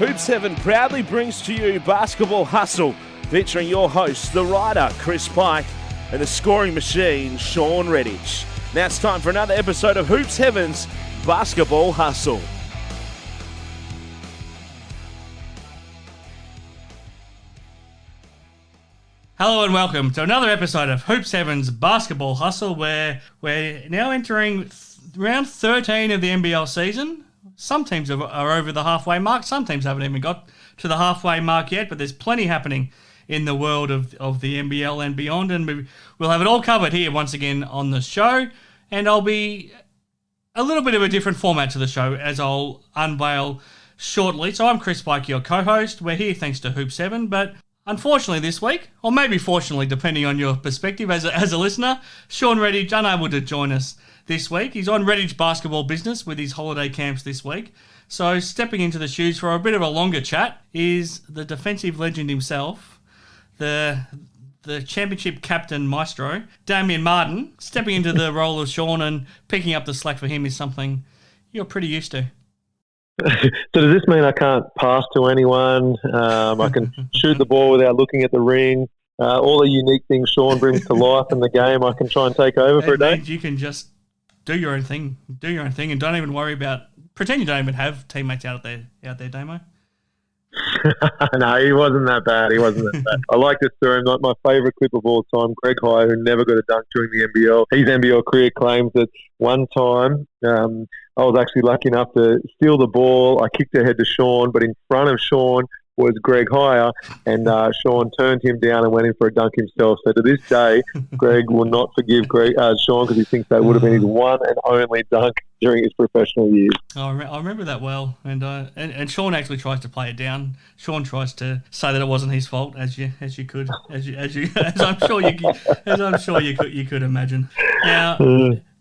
Hoops Heaven proudly brings to you Basketball Hustle, featuring your hosts, the writer, Chris Pike, and the scoring machine, Shawn Redhage. Now it's time for another episode of Hoops Heaven's Basketball Hustle. Hello and welcome to another episode of Hoops Heaven's Basketball Hustle, where we're now entering round 13 of the NBL season. Some teams are over the halfway mark, some teams haven't even got to the halfway mark yet, but there's plenty happening in the world of the NBL and beyond, and we'll have it all covered here once again on the show, and I'll be a little bit of a different format to the show as I'll unveil shortly. So I'm Chris Pike, your co-host. We're here thanks to Hoops Heaven, but unfortunately this week, or maybe fortunately depending on your perspective as a listener, Shawn Redhage unable to join us this week. He's on Redhage basketball business with his holiday camps this week. So stepping into the shoes for a bit of a longer chat is the defensive legend himself, the championship captain maestro, Damian Martin. Stepping into the role of Shawn and picking up the slack for him is something you're pretty used to. So does this mean I can't pass to anyone? I can shoot the ball without looking at the ring. All the unique things Shawn brings to life in the game, I can try and take over for a day. You can just do your own thing, and don't even worry about, pretend you don't even have teammates out there, Damo. No, he wasn't that bad. I like this story. My favourite clip of all time, Greg High, who never got a dunk during the NBL. His NBL career claims that one time I was actually lucky enough to steal the ball. I kicked it ahead to Shawn, but in front of Shawn was Greg Hire, and Shawn turned him down and went in for a dunk himself. So to this day, Greg will not forgive Shawn because he thinks that would have been his one and only dunk during his professional years. I remember that well, and Shawn actually tries to play it down. Shawn tries to say that it wasn't his fault, as I'm sure you could imagine. Now.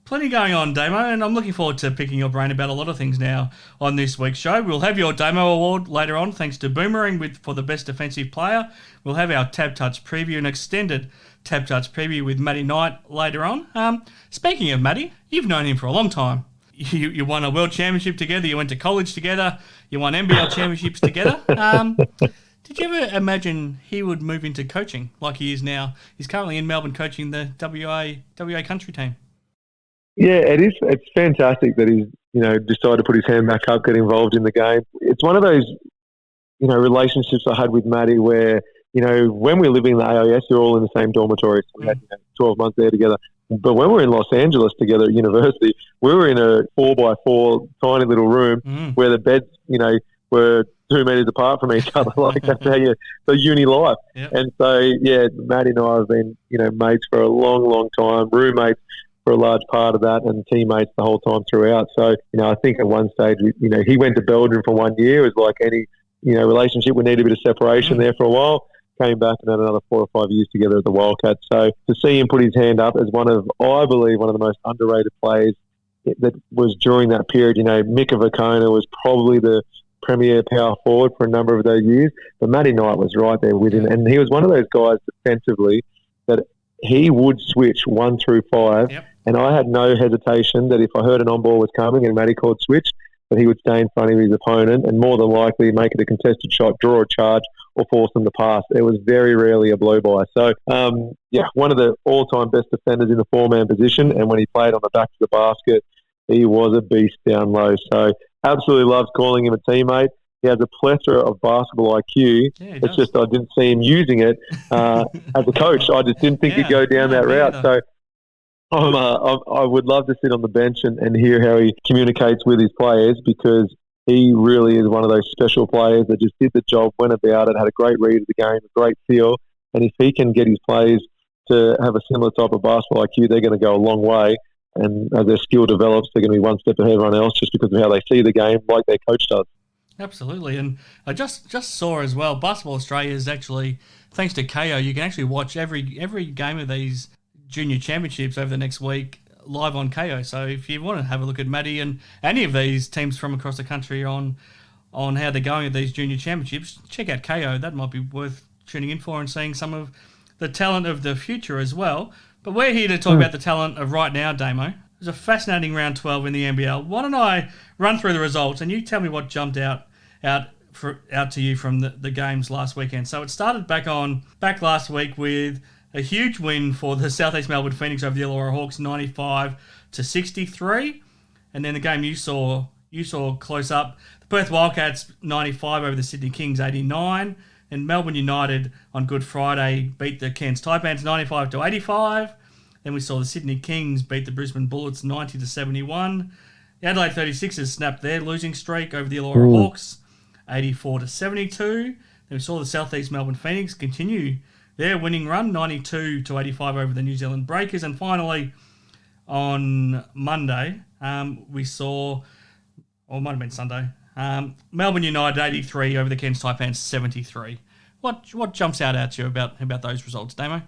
Plenty going on, Damo, and I'm looking forward to picking your brain about a lot of things now on this week's show. We'll have your Damo Award later on, thanks to Boomerang for the best defensive player. We'll have our Tab Touch preview, an extended Tab Touch preview with Matty Knight later on. Speaking of Matty, you've known him for a long time. You won a world championship together, you went to college together, you won NBL championships together. Did you ever imagine he would move into coaching like he is now? He's currently in Melbourne coaching the WA country team. Yeah, it is. It's fantastic that he's, decided to put his hand back up, get involved in the game. It's one of those, relationships I had with Matty where, when we were living in the AIS, we were all in the same dormitory. So we had 12 months there together. But when we were in Los Angeles together at university, we were in a 4x4 tiny little room where the beds, were 2 meters apart from each other. Like that's how the uni life. Yep. And so, yeah, Matty and I have been, mates for a long, long time, roommates for a large part of that, and teammates the whole time throughout. So, I think at one stage, he went to Belgium for 1 year. It was like any, relationship, we needed a bit of separation there for a while. Came back and had another 4 or 5 years together at the Wildcats. So to see him put his hand up as I believe, one of the most underrated players that was during that period. Mika Vacona was probably the premier power forward for a number of those years, but Matty Knight was right there with him. And he was one of those guys defensively that he would switch 1 through 5. Yep. And I had no hesitation that if I heard an on-ball was coming and Matty called switch, that he would stay in front of his opponent and more than likely make it a contested shot, draw a charge, or force them to pass. It was very rarely a blow-by. So, one of the all-time best defenders in the four-man position, and when he played on the back of the basket, he was a beast down low. So, absolutely loves calling him a teammate. He has a plethora of basketball IQ. Yeah, it's just I didn't see him using it as a coach. I just didn't think he'd go down that route. So I would love to sit on the bench and hear how he communicates with his players, because he really is one of those special players that just did the job, went about it, had a great read of the game, a great feel. And if he can get his players to have a similar type of basketball IQ, they're going to go a long way. And as their skill develops, they're going to be one step ahead of everyone else just because of how they see the game, like their coach does. Absolutely, and I just saw as well, Basketball Australia is actually, thanks to KO, you can actually watch every game of these junior championships over the next week live on KO. So if you want to have a look at Matty and any of these teams from across the country on how they're going at these junior championships, check out KO. That might be worth tuning in for and seeing some of the talent of the future as well. But we're here to talk about the talent of right now, Damo. It was a fascinating round 12 in the NBL. Why don't I run through the results and you tell me what jumped out out to you from the games last weekend. So it started back last week with a huge win for the Southeast Melbourne Phoenix over the Illawarra Hawks, 95-63. And then the game you saw close up, the Perth Wildcats 95 over the Sydney Kings 89. And Melbourne United on Good Friday beat the Cairns Taipans 95-85. Then we saw the Sydney Kings beat the Brisbane Bullets 90-71. The Adelaide 36ers snapped their losing streak over the Illawarra Hawks 84-72. Then we saw the Southeast Melbourne Phoenix continue their winning run 92-85 over the New Zealand Breakers. And finally, on Monday, we saw, or it might have been Sunday, Melbourne United 83 over the Cairns Taipans 73. What jumps out at you about those results, Damo?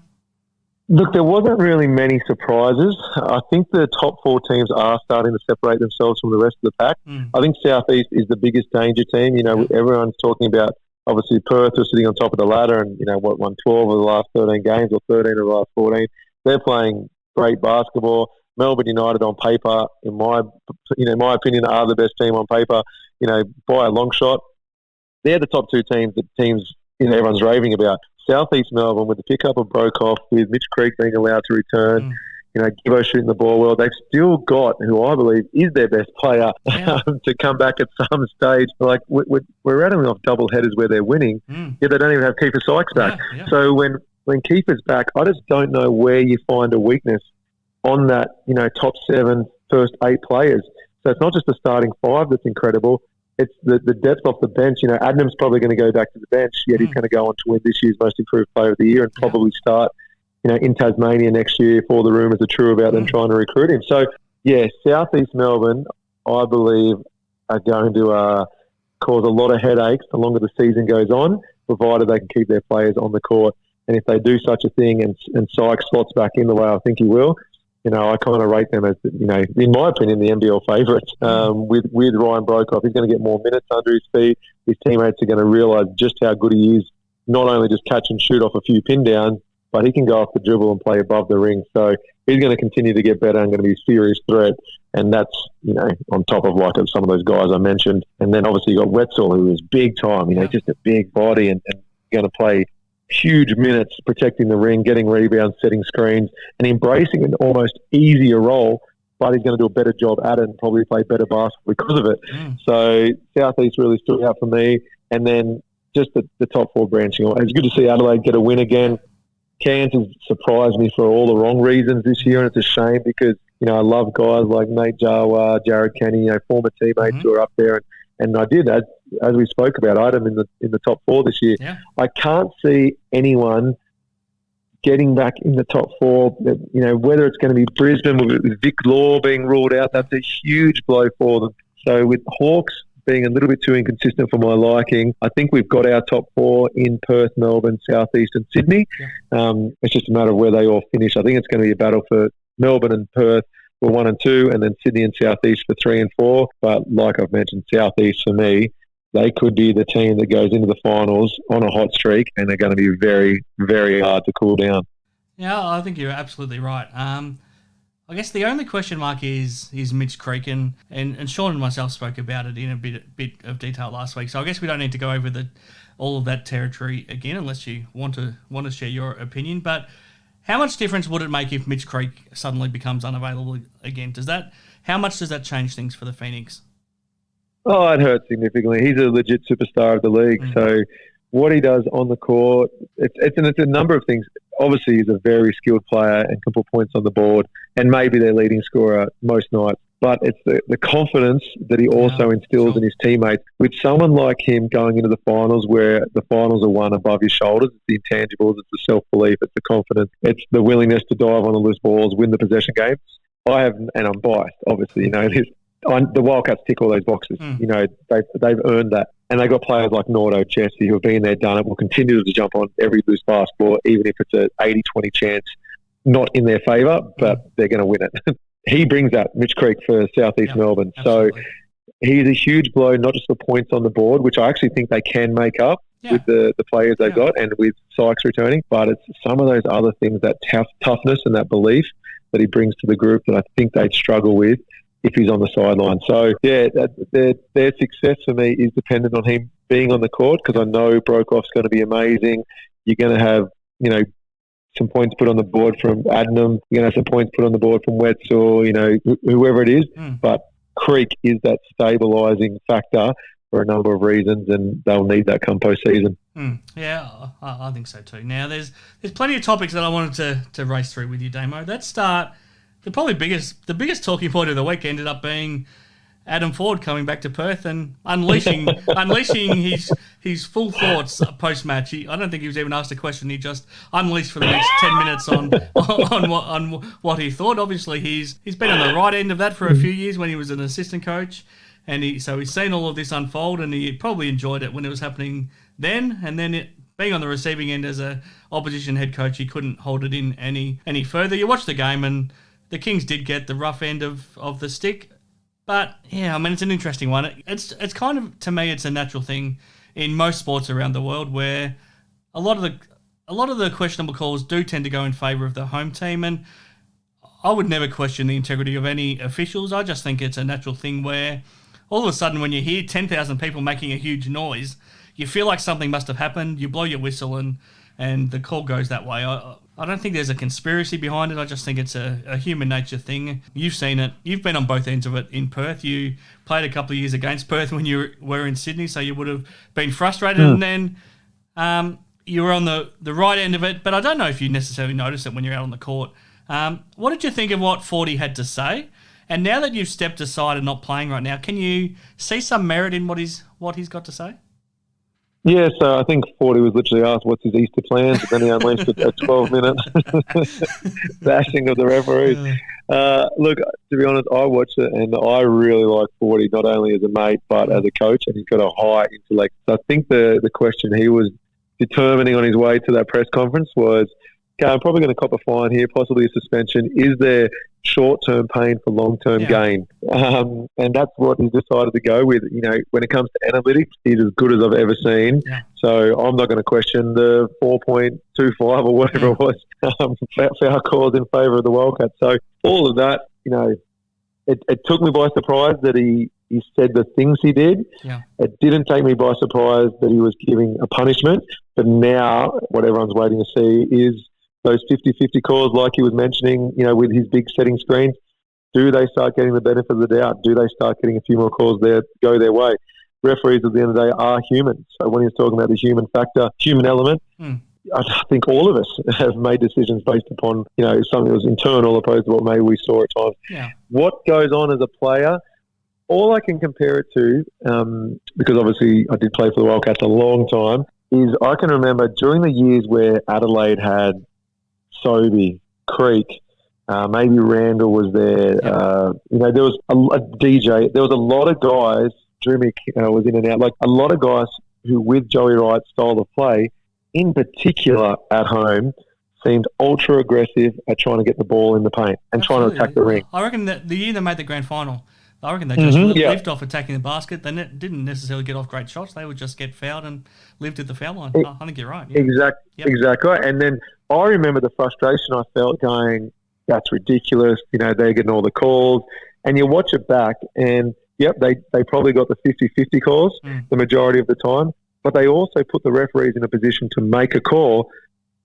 Look, there wasn't really many surprises. I think the top 4 teams are starting to separate themselves from the rest of the pack. I think Southeast is the biggest danger team. Everyone's talking about, obviously, Perth are sitting on top of the ladder and, won 12 of the last 13 games or 13 of the last 14. They're playing great basketball. Melbourne United on paper, in my opinion, are the best team on paper, by a long shot. They're the top 2 teams that everyone's raving about. Southeast Melbourne, with the pickup of Brokoff, with Mitch Creek being allowed to return, Gibbo shooting the ball well, they've still got, who I believe is their best player, to come back at some stage. Like, we're rattling off double headers where they're winning, yet they don't even have Kiefer Sykes back. So when Kiefer's back, I just don't know where you find a weakness on that, top 7, first 8 players. So it's not just the starting 5 that's incredible. It's the depth off the bench. Adnam's probably going to go back to the bench, yet he's going to go on to win this year's Most Improved Player of the Year and probably start, in Tasmania next year if all the rumours are true about them trying to recruit him. So, Southeast Melbourne, I believe, are going to cause a lot of headaches the longer the season goes on, provided they can keep their players on the court. And if they do such a thing and Sykes slots back in the way I think he will, I kind of rate them as, in my opinion, the NBL favourites. With Ryan Brokoff, he's going to get more minutes under his feet. His teammates are going to realise just how good he is, not only just catch and shoot off a few pin downs, but he can go off the dribble and play above the ring. So he's going to continue to get better and going to be a serious threat. And that's, on top of some of those guys I mentioned. And then obviously you got Wetzel, who is big time, just a big body and going to play huge minutes protecting the ring, getting rebounds, setting screens, and embracing an almost easier role, but he's going to do a better job at it and probably play better basketball because of it. So Southeast really stood out for me. And then just the top 4 branching. It's good to see Adelaide get a win again. Cairns has surprised me for all the wrong reasons this year, and it's a shame because, I love guys like Nate Jawa, Jared Kenny, former teammates who are up there. And I did, as we spoke about, I had them in the top 4 this year. Yeah. I can't see anyone getting back in the top 4. Whether it's going to be Brisbane with Vic Law being ruled out, that's a huge blow for them. So with Hawks being a little bit too inconsistent for my liking, I think we've got our top 4 in Perth, Melbourne, Southeast and Sydney. Yeah. It's just a matter of where they all finish. I think it's going to be a battle for Melbourne and Perth for 1 and 2, and then Sydney and Southeast for 3 and 4. But like I've mentioned, Southeast for me, they could be the team that goes into the finals on a hot streak, and they're going to be very, very hard to cool down. Yeah, I think you're absolutely right. I guess the only question mark is Mitch Creek, and Shawn and myself spoke about it in a bit of detail last week. So I guess we don't need to go over all of that territory again, unless you want to share your opinion. But how much difference would it make if Mitch Creek suddenly becomes unavailable again? How much does that change things for the Phoenix? Oh, it hurts significantly. He's a legit superstar of the league. So what he does on the court, it's a number of things. Obviously, he's a very skilled player and can put points on the board, and maybe their leading scorer most nights. But it's the confidence that he also instills in his teammates. With someone like him going into the finals, where the finals are won above your shoulders, it's the intangibles, it's the self-belief, it's the confidence, it's the willingness to dive on the loose balls, win the possession game. And I'm biased, obviously, the Wildcats tick all those boxes. They've earned that. And they've got players like Nordo, Jesse, who have been there, done it, will continue to jump on every loose basketball, even if it's an 80-20 chance, not in their favour, but they're going to win it. He brings that, Mitch Creek, for Southeast Melbourne. Absolutely. So he's a huge blow, not just for points on the board, which I actually think they can make up with the players they've got and with Sykes returning, but it's some of those other things, that toughness and that belief that he brings to the group that I think they'd struggle with if he's on the sideline. So, their success for me is dependent on him being on the court because I know Brokoff's going to be amazing. You're going to have, some points put on the board from Adnam. You're going to have some points put on the board from Wetzel, whoever it is. But Creek is that stabilising factor for a number of reasons, and they'll need that come postseason. Yeah, I think so too. Now, there's plenty of topics that I wanted to race through with you, Damo. Let's start. The biggest talking point of the week ended up being Adam Forde coming back to Perth and unleashing his full thoughts post match. I don't think he was even asked a question. He just unleashed for the next 10 minutes on what he thought. Obviously, he's been on the right end of that for a few years when he was an assistant coach, and he's seen all of this unfold, and he probably enjoyed it when it was happening then. And then being on the receiving end as a opposition head coach, he couldn't hold it in any further. You watch the game, and the Kings did get the rough end of the stick. But, yeah, I mean, it's an interesting one. It's kind of, to me, it's a natural thing in most sports around the world where a lot of the questionable calls do tend to go in favour of the home team, and I would never question the integrity of any officials. I just think it's a natural thing where all of a sudden when you hear 10,000 people making a huge noise, you feel like something must have happened, you blow your whistle, and the call goes that way. I don't think there's a conspiracy behind it. I just think it's a human nature thing. You've seen it. You've been on both ends of it in Perth. You played a couple of years against Perth when you were in Sydney, so you would have been frustrated. And then you were on the right end of it. But I don't know if you necessarily noticed it when you're out on the court. What did you think of what Fordy had to say? And now that you've stepped aside and not playing right now, can you see some merit in what he's got to say? Yeah, so I think Fordy was literally asked what's his Easter plans, and then he unleashed a 12-minute bashing of the referees. Look, to be honest, I watched it, and I really like Fordy, not only as a mate, but as a coach, and he's got a high intellect. So I think the question he was determining on his way to that press conference was, okay, I'm probably going to cop a fine here, possibly a suspension. Is there short-term pain for long-term gain? And that's what he decided to go with. When it comes to analytics, he's as good as I've ever seen. Yeah. So I'm not going to question the 4.25 or whatever it was, foul calls in favour of the Wildcats. So all of that, it took me by surprise that he said the things he did. Yeah. It didn't take me by surprise that he was giving a punishment. But now what everyone's waiting to see is those 50-50 calls like he was mentioning, with his big setting screens. Do they start getting the benefit of the doubt? Do they start getting a few more calls there go their way? Referees at the end of the day are human. So when he's talking about the human factor, human element, I think all of us have made decisions based upon, something that was internal opposed to what maybe we saw at times. Yeah. What goes on as a player, all I can compare it to, because obviously I did play for the Wildcats a long time, is I can remember during the years where Adelaide had Sobey, Creek, maybe Randall was there. There was a DJ. There was a lot of guys. Drew was in and out. Like a lot of guys who, with Joey Wright's style of play, in particular at home, seemed ultra aggressive at trying to get the ball in the paint and trying to attack the ring. I reckon that the year they made the grand final, I reckon they just lived off attacking the basket. They didn't necessarily get off great shots. They would just get fouled and lived at the foul line. I think you're right. Yeah. Exactly. And then I remember the frustration I felt going, that's ridiculous. They're getting all the calls. And you watch it back and, they probably got the 50-50 calls the majority of the time. But they also put the referees in a position to make a call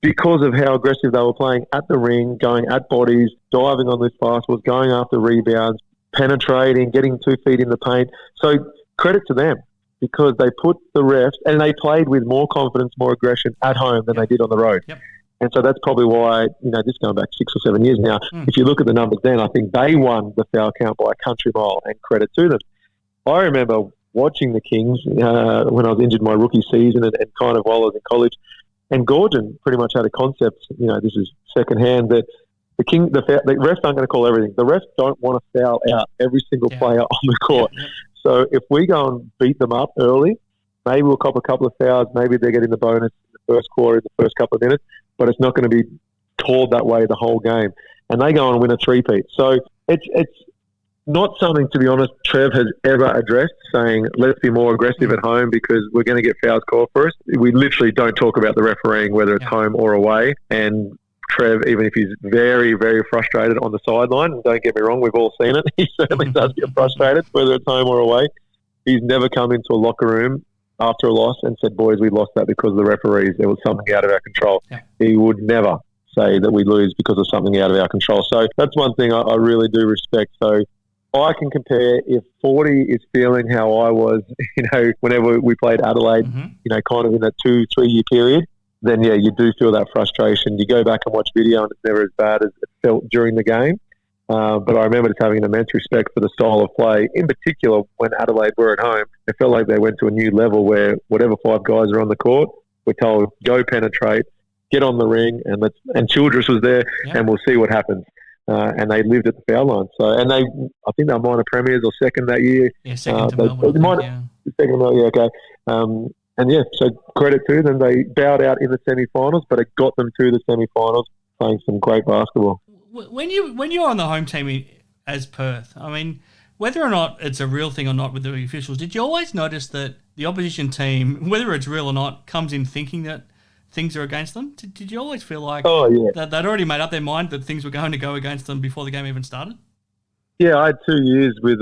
because of how aggressive they were playing at the ring, going at bodies, diving on loose passes, going after rebounds, penetrating, getting 2 feet in the paint. So credit to them because they put the refs and they played with more confidence, more aggression at home than they did on the road. Yep. And so that's probably why, just going back 6 or 7 years now, if you look at the numbers then, I think they won the foul count by a country mile, and credit to them. I remember watching the Kings when I was injured my rookie season and kind of while I was in college, and Gordon pretty much had a concept, this is secondhand, that the refs aren't going to call everything. The refs don't want to foul out every single player on the court. Yeah. So if we go and beat them up early, maybe we'll cop a couple of fouls. Maybe they're getting the bonus in the first quarter, in the first couple of minutes, but it's not going to be called that way the whole game. And they go and win a three-peat. So it's not something, to be honest, Trev has ever addressed, saying let's be more aggressive at home because we're going to get fouls called for us. We literally don't talk about the refereeing, whether it's home or away. And Trev, even if he's very, very frustrated on the sideline, and don't get me wrong, we've all seen it, he certainly does get frustrated, whether it's home or away. He's never come into a locker room after a loss and said, boys, we lost that because of the referees. There was something out of our control. Yeah. He would never say that we lose because of something out of our control. So that's one thing I really do respect. So I can compare if Forde is feeling how I was, whenever we played Adelaide, kind of in that 2-3 year period, then yeah, you do feel that frustration. You go back and watch video and it's never as bad as it felt during the game. But I remember just having an immense respect for the style of play. In particular, when Adelaide were at home, it felt like they went to a new level where whatever 5 guys are on the court, we're told, go penetrate, get on the ring, and Childress was there, and we'll see what happens. And they lived at the foul line. So, and I think they were minor premiers or second that year. Yeah, second to Melbourne. Second to Melbourne, okay. And yeah, so credit to them. They bowed out in the semi-finals, but it got them to the semi-finals playing some great basketball. When you're on the home team as Perth, I mean, whether or not it's a real thing or not with the officials, did you always notice that the opposition team, whether it's real or not, comes in thinking that things are against them? Did you always feel like that they'd already made up their mind that things were going to go against them before the game even started? Yeah, I had 2 years with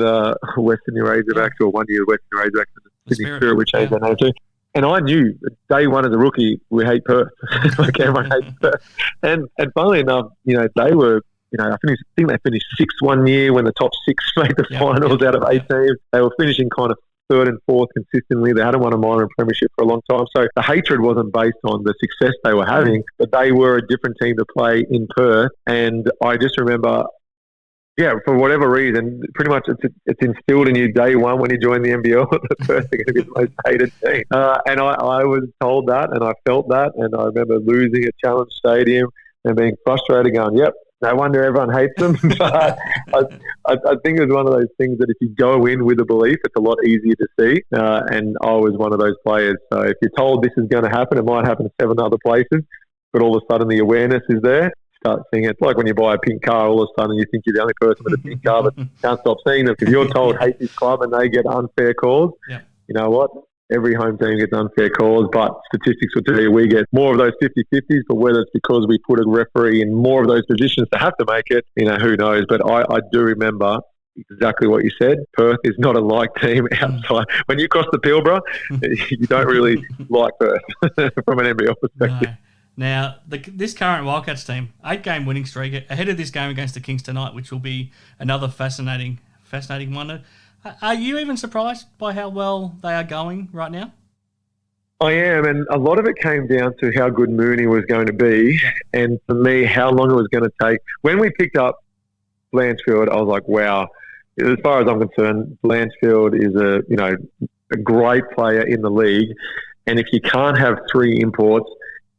Western Razorbacks, or 1 year with Western Razorbacks and the Sydney Spirit, which changed their name too. And I knew day one as a rookie, we hate Perth. Like everyone hates Perth. And funnily enough, they were, I think they finished 6th 1 year when the top 6 made the finals out of 8 teams. They were finishing kind of 3rd and 4th consistently. They hadn't won a minor premiership for a long time. So the hatred wasn't based on the success they were having, but they were a different team to play in Perth. And I just remember, for whatever reason, pretty much it's instilled in you day one when you join the NBL that Perth are going to be the most hated team. And I was told that, and I felt that, and I remember losing at Challenge Stadium and being frustrated, going, "Yep, no wonder everyone hates them." But I think it's one of those things that if you go in with a belief, it's a lot easier to see. And I was one of those players. So if you're told this is going to happen, it might happen in 7 other places, but all of a sudden the awareness is there. Start seeing it. It's like when you buy a pink car, all of a sudden you think you're the only person with a pink car, but can't stop seeing them. If you're told, hate this club, and they get unfair calls, you know what? Every home team gets unfair calls, but statistics will tell you we get more of those 50-50s, but whether it's because we put a referee in more of those positions to have to make it, who knows. But I do remember exactly what you said. Perth is not a like team outside. When you cross the Pilbara, you don't really like Perth from an NBL perspective. No. Now, this current Wildcats team, 8-game winning streak, ahead of this game against the Kings tonight, which will be another fascinating one. Are you even surprised by how well they are going right now? I am, and a lot of it came down to how good Mooney was going to be, and for me, how long it was going to take. When we picked up Blanchfield, I was like, wow. As far as I'm concerned, Blanchfield is a great player in the league, and if you can't have 3 imports,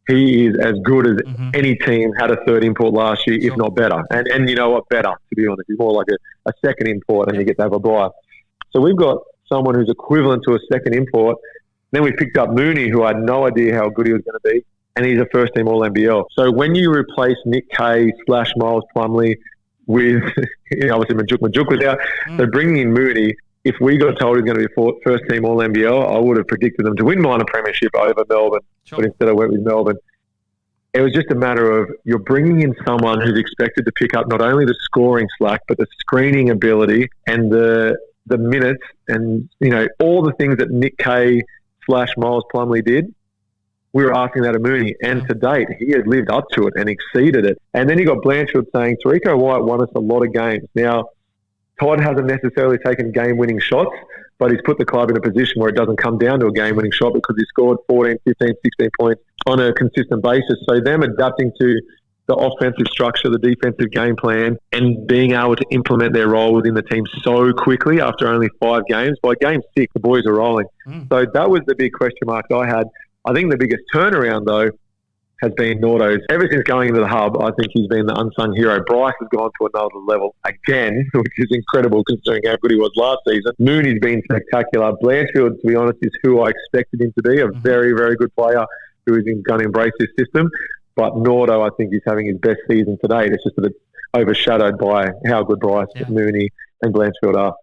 he is as good as any team had a 3rd import last year, if not better. And you know what, better, to be honest. He's more like a 2nd import, and you get to have a buy. So we've got someone who's equivalent to a 2nd import. Then we picked up Mooney, who I had no idea how good he was going to be, and he's a first-team All-NBL. So when you replace Nick Kay / Miles Plumlee with, obviously Majuk was out, so bringing in Mooney, if we got told he was going to be first-team All-NBL, I would have predicted them to win minor premiership over Melbourne. But instead I went with Melbourne. It was just a matter of you're bringing in someone who's expected to pick up not only the scoring slack, but the screening ability and the minutes and, all the things that Nick Kay / Miles Plumlee did. We were asking that of Mooney, and to date, he has lived up to it and exceeded it. And then you got Blanchfield saying, Tariko White won us a lot of games. Now, Todd hasn't necessarily taken game-winning shots, but he's put the club in a position where it doesn't come down to a game-winning shot because he scored 14, 15, 16 points on a consistent basis. So them adapting to the offensive structure, the defensive game plan, and being able to implement their role within the team so quickly after only 5 games. By game 6, the boys are rolling. So that was the big question mark I had. I think the biggest turnaround, though, has been Nordo's. Ever since going into the hub, I think he's been the unsung hero. Bryce has gone to another level again, which is incredible considering how good he was last season. Mooney's been spectacular. Blanchfield, to be honest, is who I expected him to be, a very, very good player who is going to embrace this system. But Nordo, I think, is having his best season to date. It's just that it's overshadowed by how good Bryce, Mooney and Blanchfield are.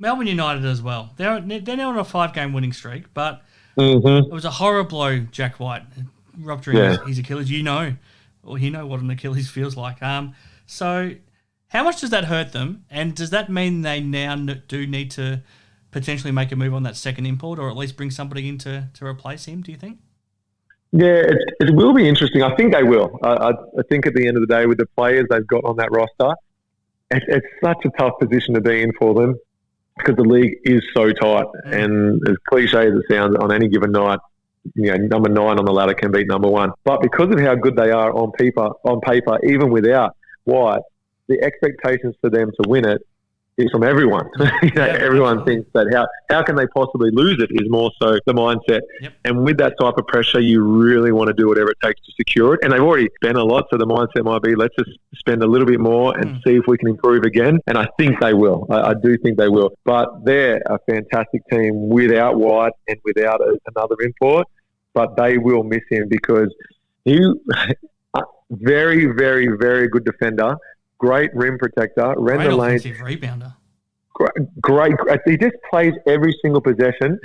Melbourne United as well. They're now on a 5-game winning streak, but it was a horror blow, Jack White, rupturing his Achilles. You know what an Achilles feels like. So how much does that hurt them? And does that mean they now do need to potentially make a move on that second import, or at least bring somebody in to replace him, do you think? Yeah, it will be interesting. I think they will. I think at the end of the day, with the players they've got on that roster, it's such a tough position to be in for them because the league is so tight. And as cliche as it sounds, on any given night, number 9 on the ladder can beat number 1. But because of how good they are on paper, even without White, the expectations for them to win it is from everyone. Everyone thinks that how can they possibly lose it is more so the mindset. Yep. And with that type of pressure, you really want to do whatever it takes to secure it. And they've already spent a lot, so the mindset might be, let's just spend a little bit more and see if we can improve again. And I think they will. I do think they will. But they're a fantastic team without White and without another import. But they will miss him because he very, very, very good defender. Great rim protector, ran the lane. Great offensive rebounder. Great. He just plays every single possession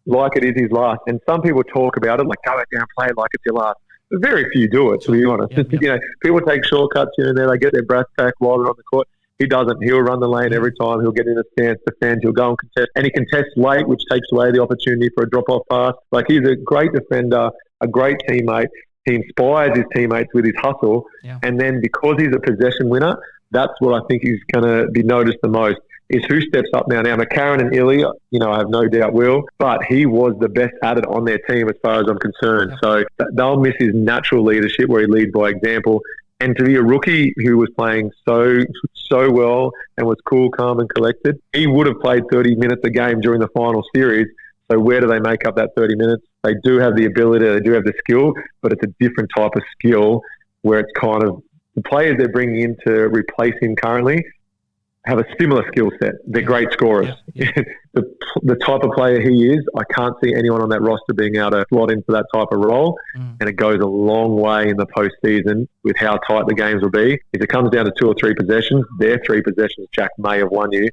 like it is his last. And some people talk about it like, go out there and play it like it's your last. But very few do it, to be honest. Yep. People take shortcuts here and there. They get their breath back while they're on the court. He doesn't. He'll run the lane every time. He'll get in a stance, defend. He'll go and contest. And he contests late, which takes away the opportunity for a drop-off pass. Like, he's a great defender, a great teammate. He inspires his teammates with his hustle. Yeah. And then because he's a possession winner, that's what I think he's going to be noticed the most, is who steps up now. Now, McCarron and Illy, I have no doubt will, but he was the best at it on their team as far as I'm concerned. Yep. So they'll miss his natural leadership where he leads by example. And to be a rookie who was playing so well and was cool, calm and collected, he would have played 30 minutes a game during the final series. So where do they make up that 30 minutes? They do have the ability, they do have the skill, but it's a different type of skill where it's kind of the players they're bringing in to replace him currently have a similar skill set. They're great scorers. Yeah. The type of player he is, I can't see anyone on that roster being able to slot into that type of role. And it goes a long way in the postseason with how tight the games will be. If it comes down to 2 or 3 possessions, their 3 possessions Jack may have won you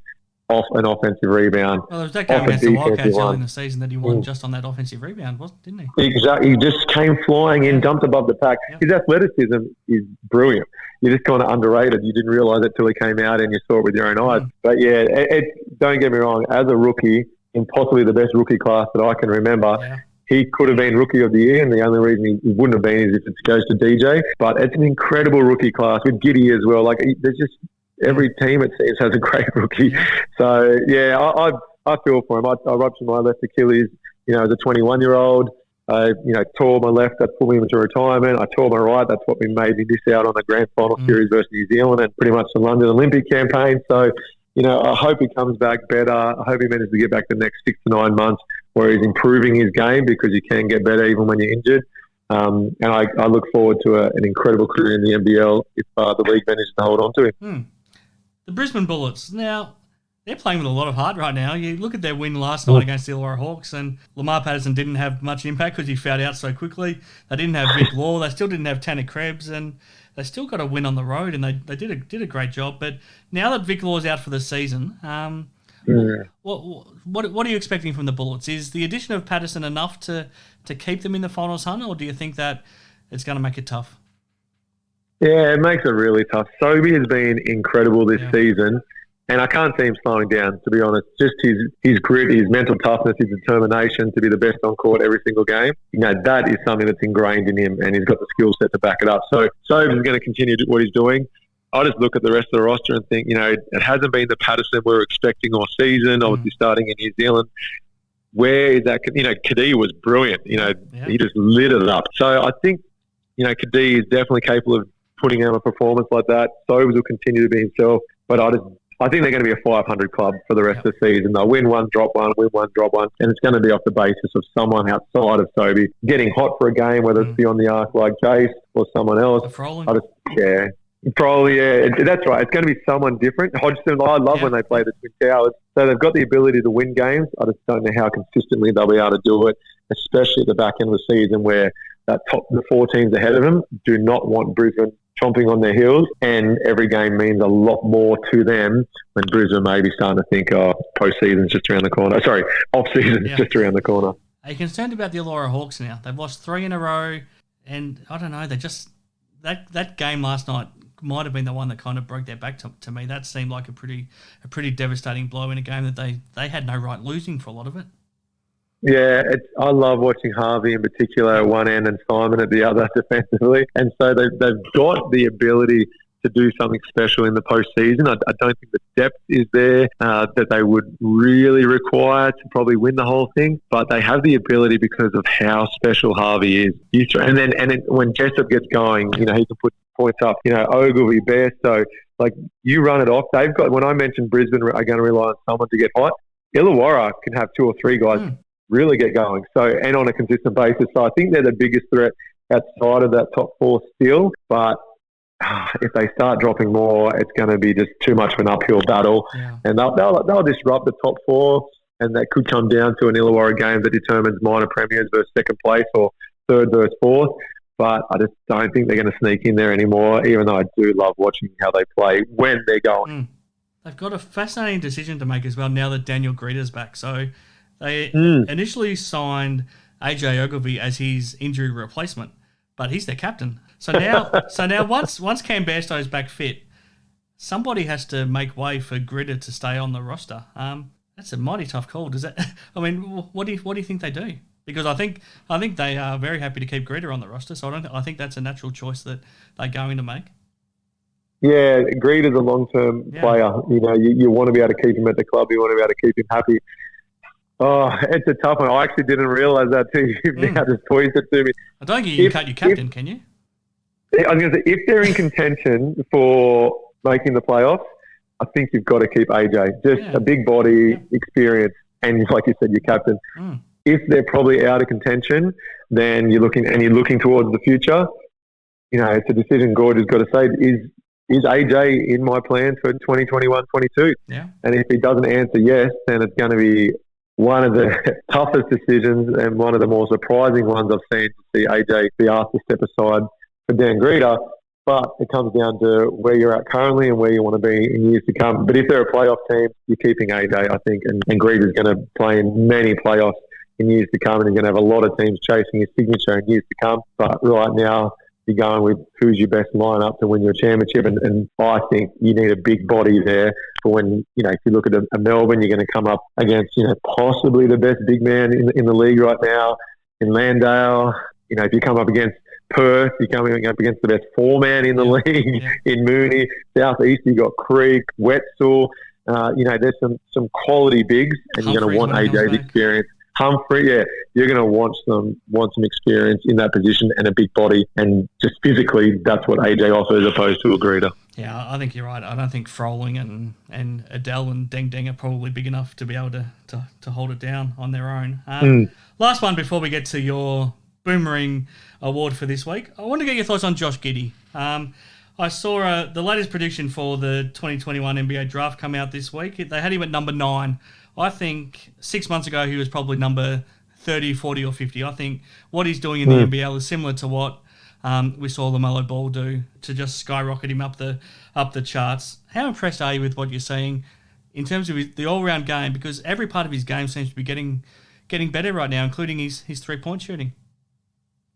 off an offensive rebound. Well, there was that game against the Wildcats early in the season that he won just on that offensive rebound, didn't he? Exactly. He just came flying in, dumped above the pack. Yep. His athleticism is brilliant. You're just kind of underrated. You didn't realise it till he came out and you saw it with your own eyes. But yeah, don't get me wrong, as a rookie, in possibly the best rookie class that I can remember, he could have been Rookie of the Year, and the only reason he wouldn't have been is if it goes to DJ. But it's an incredible rookie class with Giddy as well. Like, there's just every team, it seems, has a great rookie. So, yeah, I feel for him. I ruptured my left Achilles, as a 21-year-old. I, tore my left. That put me into retirement. I tore my right. That's what made me miss out on the grand final series versus New Zealand and pretty much the London Olympic campaign. So, I hope he comes back better. I hope he manages to get back the next 6 to 9 months where he's improving his game, because you can get better even when you're injured. And I look forward to an incredible career in the NBL if the league manages to hold on to him. The Brisbane Bullets. Now, they're playing with a lot of heart right now. You look at their win last night against the Illawarra Hawks, and Lamar Patterson didn't have much impact because he fouled out so quickly. They didn't have Vic Law. They still didn't have Tanner Krebs, and they still got a win on the road, and they did a great job. But now that Vic Law's out for the season, what are you expecting from the Bullets? Is the addition of Patterson enough to keep them in the finals hunt, or do you think that it's going to make it tough? Yeah, it makes it really tough. Sobey has been incredible this season, and I can't see him slowing down, to be honest. Just his grit, his mental toughness, his determination to be the best on court every single game. That is something that's ingrained in him, and he's got the skill set to back it up. So Sobey is going to continue what he's doing. I just look at the rest of the roster and think, it hasn't been the Patterson we were expecting all season, obviously starting in New Zealand. Where is that? Kadee was brilliant. He just lit it up. So I think, Kadee is definitely capable of putting out a performance like that. Sobes will continue to be himself, but I think they're going to be a 500 club for the rest of the season. They'll win one, drop one, win one, drop one, and it's going to be off the basis of someone outside of Sobey getting hot for a game, whether it's beyond the arc like Jace or someone else. Probably, that's right. It's going to be someone different. Hodgson, I love when they play the Twin Towers. So they've got the ability to win games. I just don't know how consistently they'll be able to do it, especially at the back end of the season where the 4 teams ahead of them do not want Brisbane chomping on their heels, and every game means a lot more to them when Brisbane may be starting to think, postseason's just around the corner. Sorry, off-season's just around the corner. Are you concerned about the Illawarra Hawks now? They've lost 3 in a row, and I don't know, they just... That game last night might have been the one that kind of broke their back to me. That seemed like a pretty devastating blow in a game that they had no right losing for a lot of it. Yeah, I love watching Harvey in particular at one end and Simon at the other defensively. And so they've got the ability to do something special in the postseason. I don't think the depth is there that they would really require to probably win the whole thing, but they have the ability because of how special Harvey is. And then when Jessup gets going, he can put points up. Ogilvy, Bairstow, like you run it off. They've got, when I mentioned Brisbane are going to rely on someone to get hot, Illawarra can have 2 or 3 guys really get going. So, and on a consistent basis. So I think they're the biggest threat outside of that top 4 still, but if they start dropping more, it's going to be just too much of an uphill battle, and they'll disrupt the top 4, and that could come down to an Illawarra game that determines minor premiers versus second place or third versus fourth. But I just don't think they're going to sneak in there anymore, even though I do love watching how they play when they're going. They've got a fascinating decision to make as well now that Daniel Greeter's back. So they initially signed AJ Ogilvy as his injury replacement, but he's their captain. So now once Cam Bairstow's back fit, somebody has to make way for Gritter to stay on the roster. That's a mighty tough call. Does that? I mean, what do you think they do? Because I think they are very happy to keep Gritter on the roster. So I think that's a natural choice that they're going to make. Yeah, Gritter's a long-term player. You want to be able to keep him at the club. You want to be able to keep him happy. Oh, it's a tough one. I actually didn't realise that too. You've now just poised it to me. I don't think you can cut your captain, can you? I was going to say, if they're in contention for making the playoffs, I think you've got to keep AJ. Just a big body, experience, and like you said, your captain. If they're probably out of contention, then you're looking towards the future. It's a decision Gord has got to say, is AJ in my plan for 2021-22? Yeah. And if he doesn't answer yes, then it's going to be one of the toughest decisions and one of the more surprising ones I've seen to see AJ be asked to step aside for Dan Greeter. But it comes down to where you're at currently and where you want to be in years to come. But if they're a playoff team, you're keeping AJ, I think, and Greeter's going to play in many playoffs in years to come, and he's going to have a lot of teams chasing his signature in years to come. But right now, you're going with who's your best lineup to win your championship, and I think you need a big body there for when, if you look at a Melbourne, you're going to come up against, possibly the best big man in the league right now in Landale. If you come up against Perth, you're coming up against the best 4-man in the league in Mooney. South East, you've got Creek, Wetzel. There's some quality bigs, and you're going to want AJ's experience. Humphrey, you're going to want some experience in that position and a big body, and just physically, that's what AJ offers as opposed to a Greeter. Yeah, I think you're right. I don't think Froling and Adele and Deng Deng are probably big enough to be able to hold it down on their own. Last one before we get to your Boomerang Award for this week. I want to get your thoughts on Josh Giddey. I saw the latest prediction for the 2021 NBA draft come out this week. They had him at number 9. I think 6 months ago he was probably number 30, 40 or 50. I think what he's doing in the NBL is similar to what we saw LaMelo Ball do to just skyrocket him up the charts. How impressed are you with what you're seeing in terms of the all-round game? Because every part of his game seems to be getting better right now, including his three-point shooting.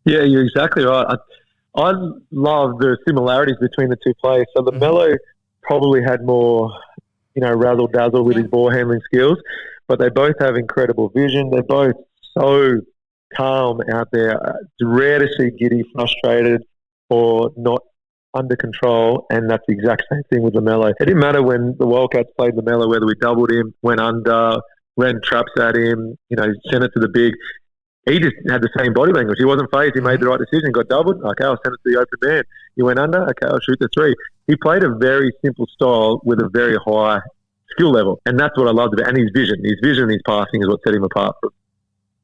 Yeah, you're exactly right. I love the similarities between the two players. So LaMelo probably had more razzle-dazzle with his ball handling skills, but they both have incredible vision. They're both so calm out there. It's rare to see Giddey frustrated or not under control, and that's the exact same thing with LaMelo. It didn't matter when the Wildcats played LaMelo, whether we doubled him, went under, ran traps at him, sent it to the big. He just had the same body language. He wasn't phased. He made the right decision. Got doubled. Okay, I'll send it to the open man. You went under. Okay, I'll shoot the 3. He played a very simple style with a very high skill level, and that's what I loved about. And his vision, and his passing is what set him apart from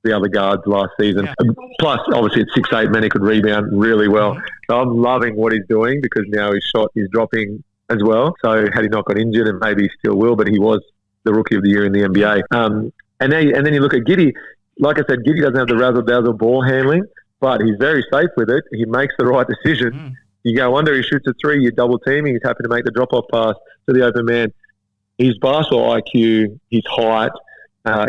the other guards last season. Yeah. Plus, obviously, at 6'8", man, he could rebound really well. So I'm loving what he's doing because now his shot is dropping as well. So had he not got injured, and maybe he still will, but he was the Rookie of the Year in the NBA. And then you look at Giddey. Like I said, Giddey doesn't have the razzle-dazzle ball handling, but he's very safe with it. He makes the right decision. You go under, he shoots a 3, you're double teaming, he's happy to make the drop-off pass to the open man. His basketball IQ, his height,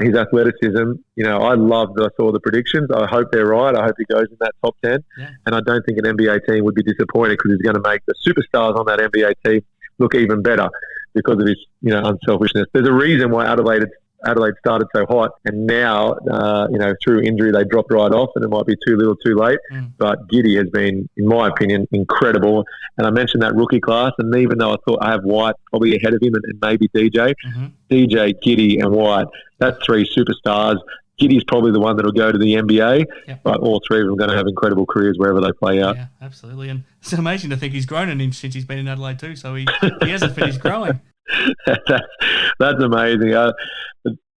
his athleticism. I loved I saw the predictions. I hope they're right. I hope he goes in that top 10. Yeah. And I don't think an NBA team would be disappointed because he's going to make the superstars on that NBA team look even better because of his, unselfishness. There's a reason why Adelaide started so hot, and now, through injury they dropped right off, and it might be too little, too late. But Giddy has been, in my opinion, incredible. And I mentioned that rookie class, and even though I thought I have White probably ahead of him and maybe DJ, Giddy, and White, that's three superstars. Giddy's probably the one that'll go to the NBA, but all three of them are going to have incredible careers wherever they play out. Yeah, absolutely. And it's amazing to think he's grown in him since he's been in Adelaide too, so he hasn't finished growing. That's amazing.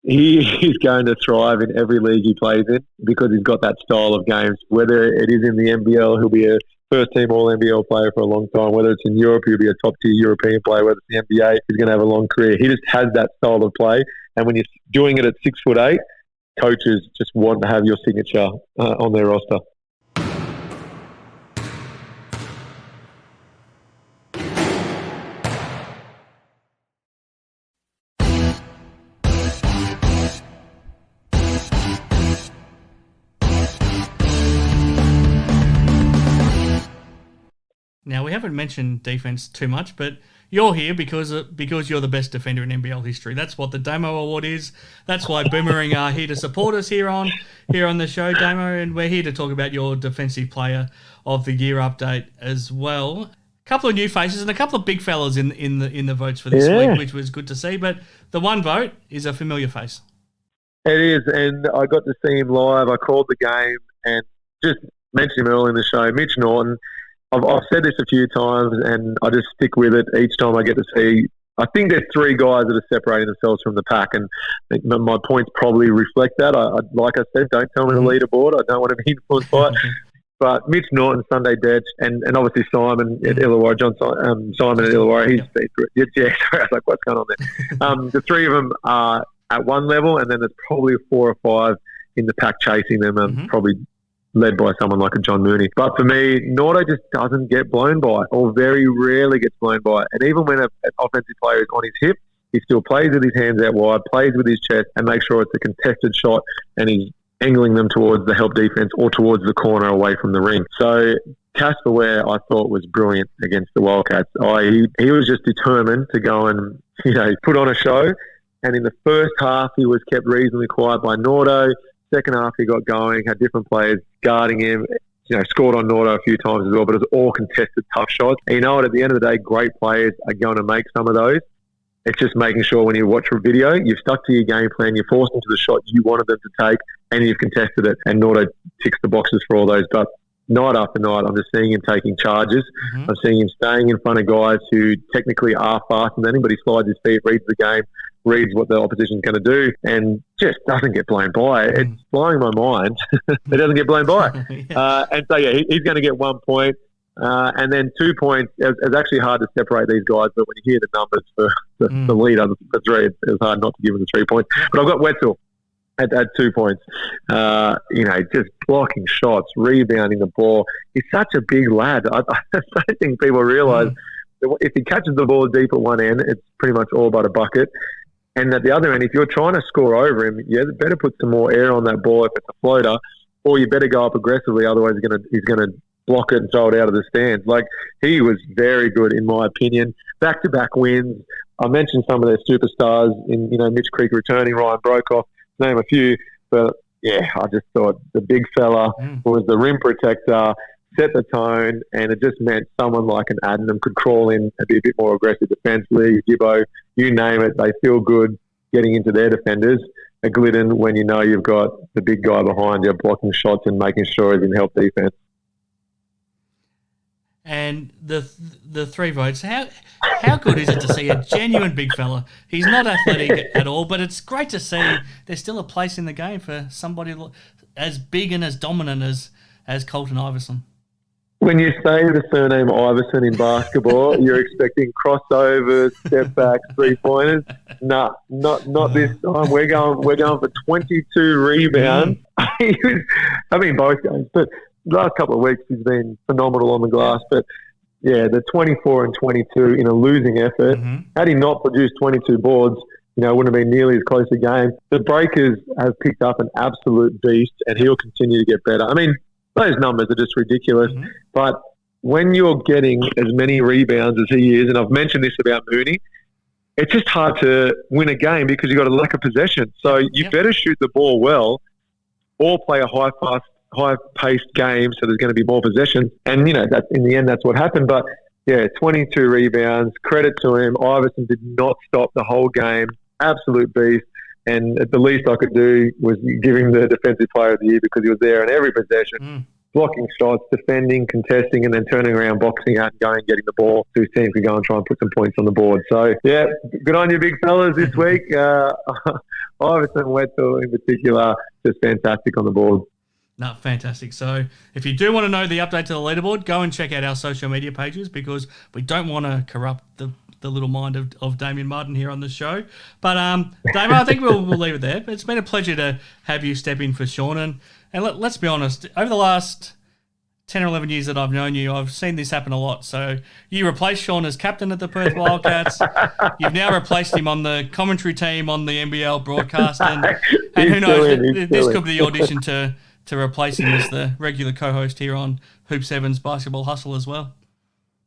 He's going to thrive in every league he plays in because he's got that style of games. Whether it is in the NBL, he'll be a first-team All-NBL player for a long time. Whether it's in Europe, he'll be a top-tier European player. Whether it's the NBA, he's going to have a long career. He just has that style of play. And when you're doing it at 6'8", coaches just want to have your signature on their roster. Now, we haven't mentioned defense too much, but you're here because you're the best defender in NBL history. That's what the Damo Award is. That's why Boomerang are here to support us here on the show, Damo, and we're here to talk about your Defensive Player of the Year update as well. A couple of new faces and a couple of big fellas in the votes for this week, which was good to see. But the one vote is a familiar face. It is, and I got to see him live. I called the game and just mentioned him early in the show. Mitch Norton. I've said this a few times, and I just stick with it each time I get to see. I think there's three guys that are separating themselves from the pack, and my points probably reflect that. Like I said, don't tell me the leaderboard. I don't want to be influenced by it. But Mitch Norton, Sunday Detch, and obviously Simon at Illawarra, Simon at Illawarra, he's been through it. Yeah, sorry, I was like, what's going on there? The three of them are at one level, and then there's probably 4 or 5 in the pack chasing them, and probably led by someone like a John Mooney. But for me, Nordo just doesn't get blown by, or very rarely gets blown by. And even when an offensive player is on his hip, he still plays with his hands out wide, plays with his chest, and makes sure it's a contested shot, and he's angling them towards the help defense or towards the corner away from the ring. So Casper Ware, I thought, was brilliant against the Wildcats. He was just determined to go and put on a show. And in the first half, he was kept reasonably quiet by Nordo. Second half, he got going, had different players guarding him, scored on Nordo a few times as well, but it was all contested, tough shots. And at the end of the day, great players are going to make some of those. It's just making sure when you watch a video, you've stuck to your game plan, you're forced into the shot you wanted them to take, and you've contested it. And Nordo ticks the boxes for all those. But night after night, I'm just seeing him taking charges. I'm seeing him staying in front of guys who technically are faster than him, but he slides his feet, reads the game, reads what the opposition's going to do, and just doesn't get blown by. It's blowing my mind. It doesn't get blown by. And so, he's going to get 1 point. And then 2 points. It's actually hard to separate these guys, but when you hear the numbers for the leader, for 3, it's hard not to give him the 3 points. But I've got Wetzel at 2 points. Just blocking shots, rebounding the ball. He's such a big lad. I don't think people realise that if he catches the ball deep at one end, it's pretty much all but a bucket. And at the other end, if you're trying to score over him, you better put some more air on that ball if it's a floater, or you better go up aggressively. Otherwise, he's going to block it and throw it out of the stands. Like, he was very good, in my opinion. Back-to-back wins. I mentioned some of their superstars in, Mitch Creek returning, Ryan Brokoff, name a few. But, I just thought the big fella was the rim protector, set the tone, and it just meant someone like an Adam could crawl in and be a bit more aggressive defensively. Gibbo, you name it, they feel good getting into their defenders. A Glidden, when you've got the big guy behind you blocking shots and making sure he's in help defense. And the 3 votes, how good is it to see a genuine big fella? He's not athletic at all, but it's great to see there's still a place in the game for somebody as big and as dominant as Colton Iverson. When you say the surname Iverson in basketball, you're expecting crossovers, step backs, 3-pointers. No, not this time. We're going for 22 rebounds. Both games, but the last couple of weeks he's been phenomenal on the glass. But the 24 and 22 in a losing effort. Had he not produced 22 boards, it wouldn't have been nearly as close a game. The Breakers have picked up an absolute beast, and he'll continue to get better. I mean, those numbers are just ridiculous. Mm-hmm. But when you're getting as many rebounds as he is, and I've mentioned this about Mooney, it's just hard to win a game because you've got a lack of possession. So you better shoot the ball well or play a high-paced game so there's going to be more possession. And, that in the end, that's what happened. But, 22 rebounds. Credit to him. Iverson did not stop the whole game. Absolute beast. And the least I could do was give him the Defensive Player of the Year because he was there in every possession, blocking shots, defending, contesting, and then turning around, boxing out, and going, getting the ball so his team could go and try and put some points on the board. So, good on you, big fellas, this week. Iverson Wetzel in particular, just fantastic on the board. No, fantastic. So if you do want to know the update to the leaderboard, go and check out our social media pages because we don't want to corrupt the little mind of Damian Martin here on the show. But, Damo, I think we'll leave it there. It's been a pleasure to have you step in for Shawn. And let's be honest, over the last 10 or 11 years that I've known you, I've seen this happen a lot. So you replaced Shawn as captain of the Perth Wildcats. You've now replaced him on the commentary team on the NBL broadcast. And who knows, this could be the audition to replace him as the regular co-host here on Hoop 7's Basketball Hustle as well.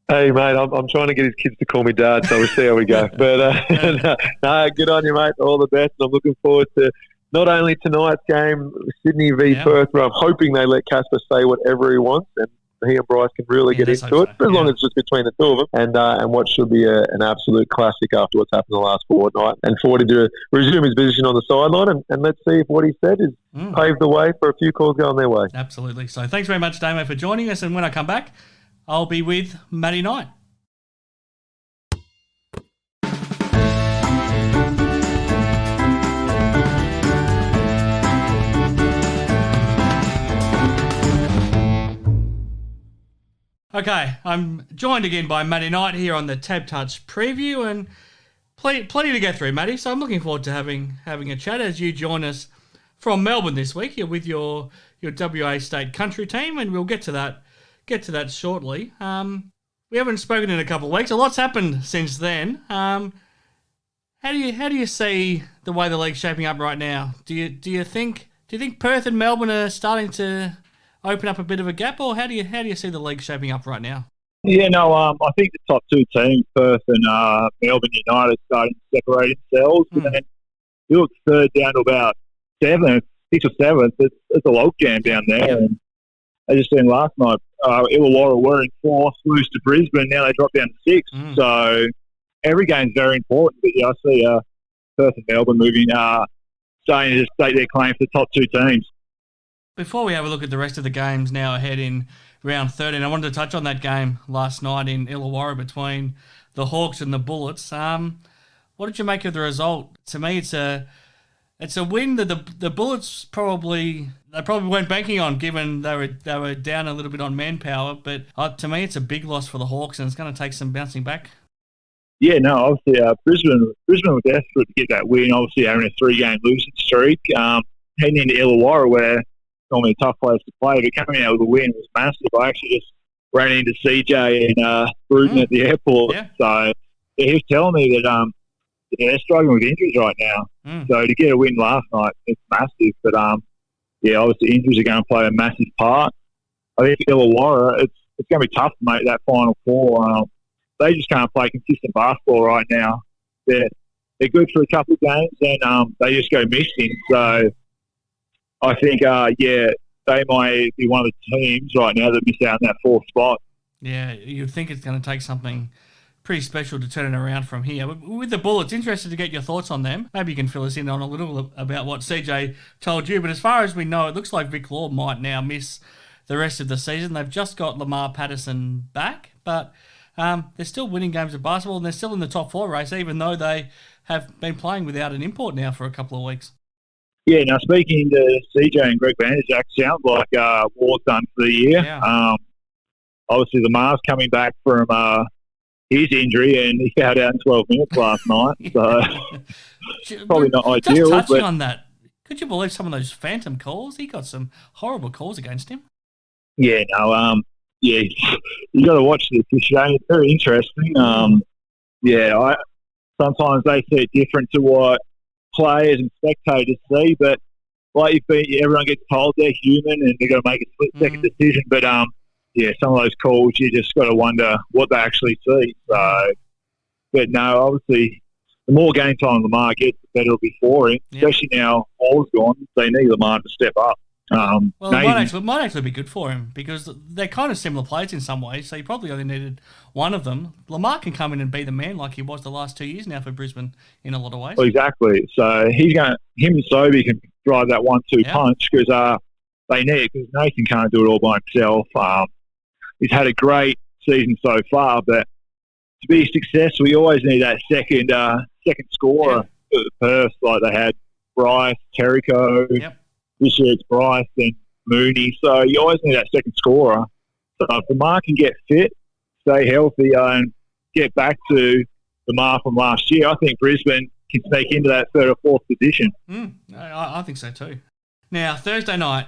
Hey, mate, I'm trying to get his kids to call me Dad, so we'll see how we go. But good on you, mate. All the best. I'm looking forward to not only tonight's game, Sydney v Perth, but I'm hoping they let Casper say whatever he wants and he and Bryce can really get into it, as long as it's just between the two of them, and what should be an absolute classic after what's happened the last fortnight. And Forde to resume his position on the sideline, and let's see if what he said is paved the way for a few calls going their way. Absolutely. So thanks very much, Damo, for joining us, and when I come back, I'll be with Matty Knight. Okay, I'm joined again by Matty Knight here on the Tab Touch preview, and plenty to get through, Matty. So I'm looking forward to having a chat as you join us from Melbourne this week. You're with your WA State Country team, and we'll get to that shortly. We haven't spoken in a couple of weeks. A lot's happened since then. How do you see the way the league's shaping up right now? Do you think Perth and Melbourne are starting to open up a bit of a gap, or how do you see the league shaping up right now? Yeah, no, I think the top two teams, Perth and Melbourne United, starting to separate themselves. And then you look third down to about seventh, sixth or seventh. It's a logjam down there. Yep. And I just seen last night, Illawarra were in fourth, lose to Brisbane. Now they drop down to sixth. So every game's very important. But I see Perth and Melbourne moving, starting to stake their claim for the top two teams. Before we have a look at the rest of the games now ahead in round 13, I wanted to touch on that game last night in Illawarra between the Hawks and the Bullets. What did you make of the result? To me, it's a win that the Bullets probably weren't banking on, given they were down a little bit on manpower. But to me, it's a big loss for the Hawks, and it's going to take some bouncing back. Yeah, no, obviously Brisbane were desperate to get that win. Obviously, having a 3-game losing streak, heading into Illawarra, where normally a tough place to play, but coming out with a win was massive. I actually just ran into CJ and Bruton at the airport. Yeah. So he was telling me that they're struggling with injuries right now. So to get a win last night, it's massive. But obviously injuries are going to play a massive part. I think Illawarra, it's going to be tough to make that Final Four. They just can't play consistent basketball right now. They're good for a couple of games, and they just go missing. So I think, they might be one of the teams right now that miss out on that fourth spot. Yeah, you'd think it's going to take something pretty special to turn it around from here. But with the Bullets, interested to get your thoughts on them. Maybe you can fill us in on a little about what CJ told you. But as far as we know, it looks like Vic Law might now miss the rest of the season. They've just got Lamar Patterson back, but they're still winning games of basketball, and they're still in the top four race, even though they have been playing without an import now for a couple of weeks. Yeah, now speaking to CJ and Greg Vanderjack, sounds like war's done for the year. Yeah. Obviously, Lamar's coming back from his injury, and he fouled out in 12 minutes last night. So probably not ideal. Just touching on that, could you believe some of those phantom calls? He got some horrible calls against him. Yeah, no, you got to watch this. It's very interesting. sometimes they see it different to what players and spectators see. But like everyone gets told they're human and they've got to make a split-second decision. But, some of those calls, you just got to wonder what they actually see. So, but no, obviously, the more game time Lamar gets, the better it'll be for him. Yep. Especially now Hall's gone, they need Lamar to step up. Well, it might actually be good for him because they're kind of similar players in some ways, so you probably only needed one of them. Lamar can come in and be the man like he was the last 2 years now for Brisbane in a lot of ways. Well, exactly. So him and Sobey can drive that 1-2 punch because they need it, because Nathan can't do it all by himself. He's had a great season so far, but to be successful, you always need that second scorer for Perth, like they had Bryce, Terrico. Yep. This year it's Bryce and Mooney. So you always need that second scorer. So if Lamar can get fit, stay healthy, and get back to Lamar from last year, I think Brisbane can sneak into that third or fourth position. I think so too. Now, Thursday night,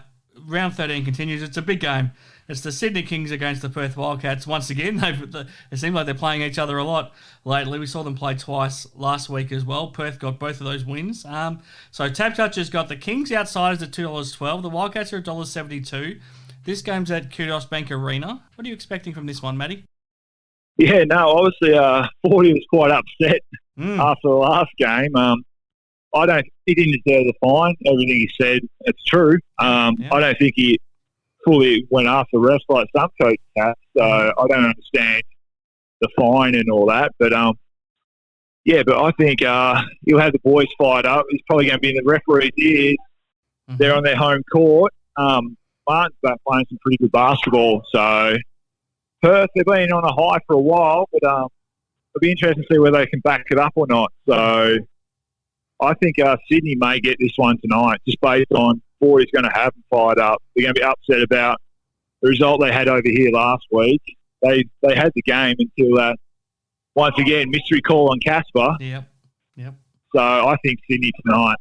round 13 continues. It's a big game. It's the Sydney Kings against the Perth Wildcats. Once again, it seems like they're playing each other a lot lately. We saw them play twice last week as well. Perth got both of those wins. So Tab Toucher's got the Kings outsiders at $2.12. The Wildcats are $1.72. This game's at Kudos Bank Arena. What are you expecting from this one, Matty? Yeah, no, obviously Forde was quite upset after the last game. He didn't deserve the fine. Everything he said, it's true. I don't think he fully went after refs like some coaches have, so I don't understand the fine and all that. But but I think he'll have the boys fired up. He's probably going to be in the referee's ears. They're on their home court. Martin's back playing some pretty good basketball. So Perth, they've been on a high for a while, but it'll be interesting to see whether they can back it up or not. So I think Sydney may get this one tonight, just based on Forde is going to have them fired up. They're going to be upset about the result they had over here last week. They had the game until, once again, mystery call on Casper. Yep. So I think Sydney tonight.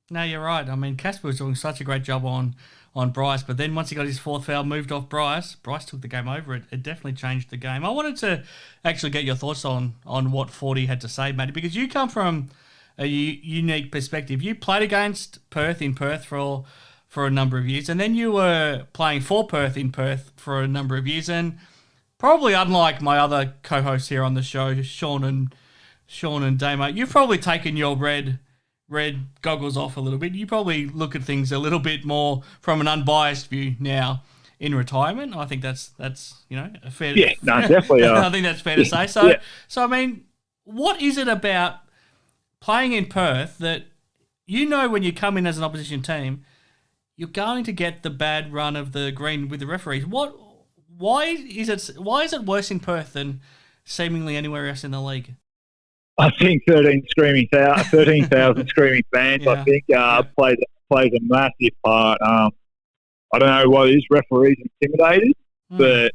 No, you're right. I mean, Casper was doing such a great job on Bryce, but then once he got his fourth foul moved off Bryce took the game over. It definitely changed the game. I wanted to actually get your thoughts on what Forde had to say, Matty, because you come from a unique perspective. You played against Perth in Perth for a number of years, and then you were playing for Perth in Perth for a number of years, and probably unlike my other co-hosts here on the show, Shawn and Damo, you've probably taken your red goggles off a little bit. You probably look at things a little bit more from an unbiased view now in retirement. I think that's a fair. Yeah, no, definitely. I think that's fair to say. So I mean, what is it about playing in Perth that when you come in as an opposition team, you're going to get the bad run of the green with the referees? Why is it worse in Perth than seemingly anywhere else in the league? I think 13,000 screaming fans. I think plays a massive part. I don't know what it is. Referees intimidated, but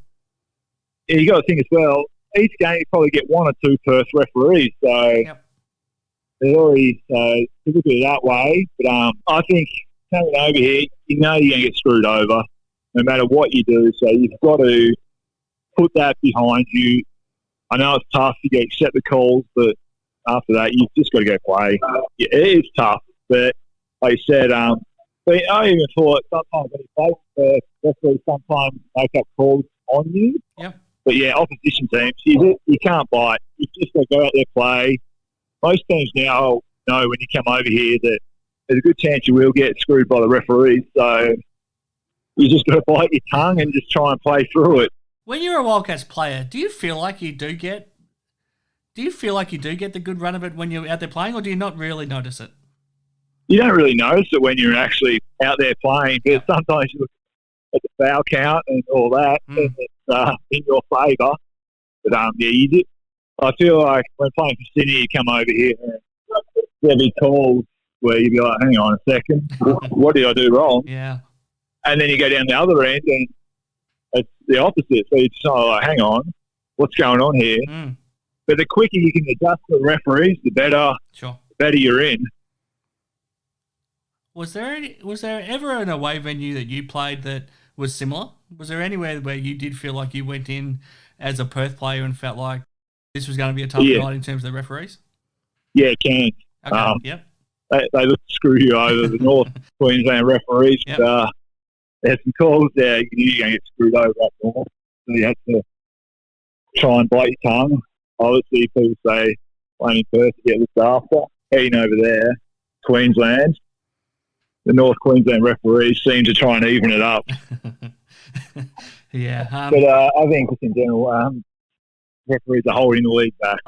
you got to think as well. Each game you probably get one or two Perth referees, so there's already to look at it that way. But I think coming over here, you're going to get screwed over no matter what you do. So you've got to put that behind you. I know it's tough to accept the calls, but after that, you've just got to go play. Yeah, it is tough, but like you said, but I even thought sometimes when you play, referees sometimes make up calls on you. Yep. But yeah, opposition teams, you can't bite. You just got to go out there play. Most teams now know when you come over here that there's a good chance you will get screwed by the referees. So you just got to bite your tongue and just try and play through it. When you're a Wildcats player, do you feel like you do get the good run of it when you're out there playing, or do you not really notice it? You don't really notice it when you're actually out there playing, but sometimes you look at the foul count and all that, and it's in your favour. But you do. I feel like when playing for Sydney, you come over here and there'll be calls where you'll be like, hang on a second, what did I do wrong? Yeah. And then you go down the other end and it's the opposite. So you're just like, hang on, what's going on here? But the quicker you can adjust to the referees, the better. Sure. The better you're in. Was there ever an away venue that you played that was similar? Was there anywhere where you did feel like you went in as a Perth player and felt like this was going to be a tough night in terms of the referees? Yeah, it can. Okay, yep. They look to screw you over. The North Queensland referees, Yep. there's some calls there. You're going to get screwed over up north. So you have to try and bite your tongue. Obviously, people say playing in Perth to get looked after. Heading over there, Queensland, the North Queensland referees seem to try and even it up. Yeah. But I think in general, referees are holding the league back.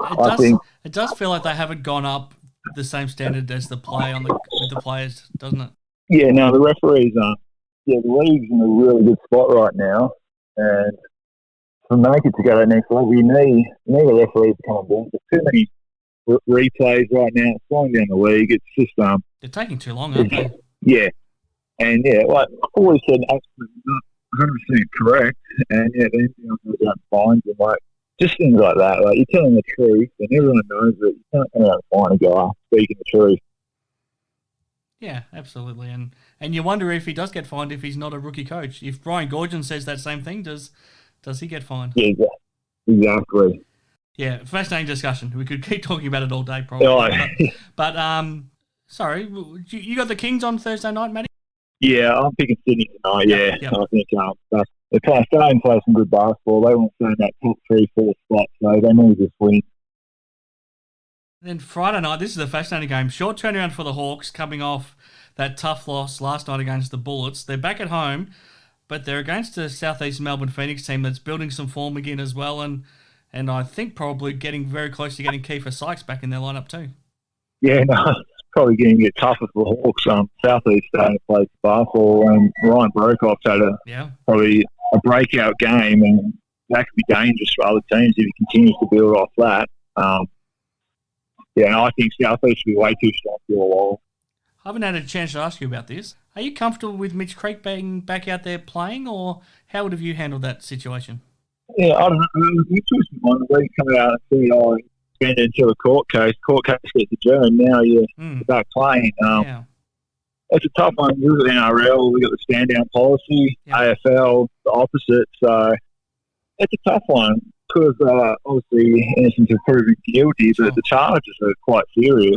It does feel like they haven't gone up the same standard as the play with the players, doesn't it? Yeah, no, the referees aren't. Yeah, the league's in a really good spot right now, and to make it to go to the next level, you need the referees to come on board. There's too many replays right now. It's slowing down the league. It's just they're taking too long, aren't they? Yeah, and like I've always said, absolutely not 100% correct, and yeah, then goes out and finds them, like just things like that. Like you're telling the truth, and everyone knows that you can't go out and find a guy speaking the truth. Yeah, absolutely, and you wonder if he does get fined if he's not a rookie coach. If Brian Gorgon says that same thing, does he get fined? Yeah, exactly. Yeah, fascinating discussion. We could keep talking about it all day, probably. Oh, but sorry, you got the Kings on Thursday night, Matty? Yeah, I'm picking Sydney tonight. Yep. I think they're starting to play some good basketball. They want to stay in that top 3-4 spot, so they need to just win. Then Friday night, this is a fascinating game. Short turnaround for the Hawks, coming off that tough loss last night against the Bullets. They're back at home, but they're against a Southeast Melbourne Phoenix team that's building some form again as well, and I think probably getting very close to getting Kiefer Sykes back in their lineup too. Yeah, no, it's probably going to get tougher for the Hawks. Southeast starting to play basketball, and Ryan Brokoff's had probably a breakout game, and that could be dangerous for other teams if he continues to build off that. I think Southeast should be way too strong for a while. I haven't had a chance to ask you about this. Are you comfortable with Mitch Creek being back out there playing, or how would have you handled that situation? Yeah, I don't know. It was interesting one. The league coming out and saying, spend into a court case. Court case gets adjourned. Now you're back playing. It's a tough one. We've got the NRL, we've got the stand-down policy, AFL, the opposite. So it's a tough one because obviously innocent are proven guilty, but the charges are quite serious.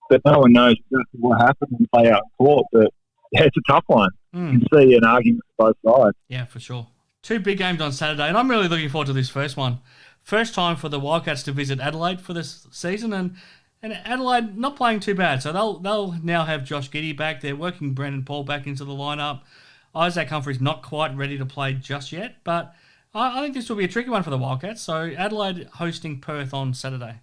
But no one knows exactly what happened and play out in court. But it's a tough one. You can see an argument for both sides. Yeah, for sure. Two big games on Saturday, and I'm really looking forward to this first one. First time for the Wildcats to visit Adelaide for this season, and Adelaide not playing too bad. So they'll now have Josh Giddey back. They're working Brandon Paul back into the lineup. Isaac Humphrey's not quite ready to play just yet, but I think this will be a tricky one for the Wildcats. So Adelaide hosting Perth on Saturday.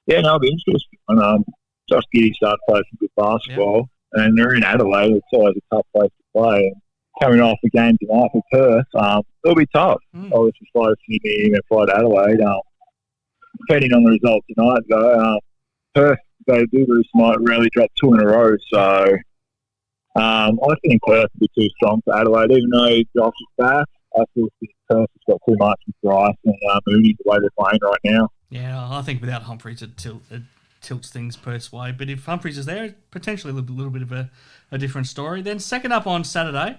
Yeah, no, it'll be interesting. And, Josh Giddey started playing some good basketball, and they're in Adelaide. It's always a tough place to play. And coming off the game tonight for Perth, it'll be tough. Obviously, fly to Sydney and fly to Adelaide. Depending on the result tonight, though, Perth, they do lose tonight, rarely drop 2 in a row. So I think Perth will be too strong for Adelaide. Even though Josh is back, I still think Perth has got too much with Bryce and Mooney the way they're playing right now. Yeah, I think without Humphreys, it tilts things Perth's way. But if Humphreys is there, potentially a little bit of a different story. Then second up on Saturday,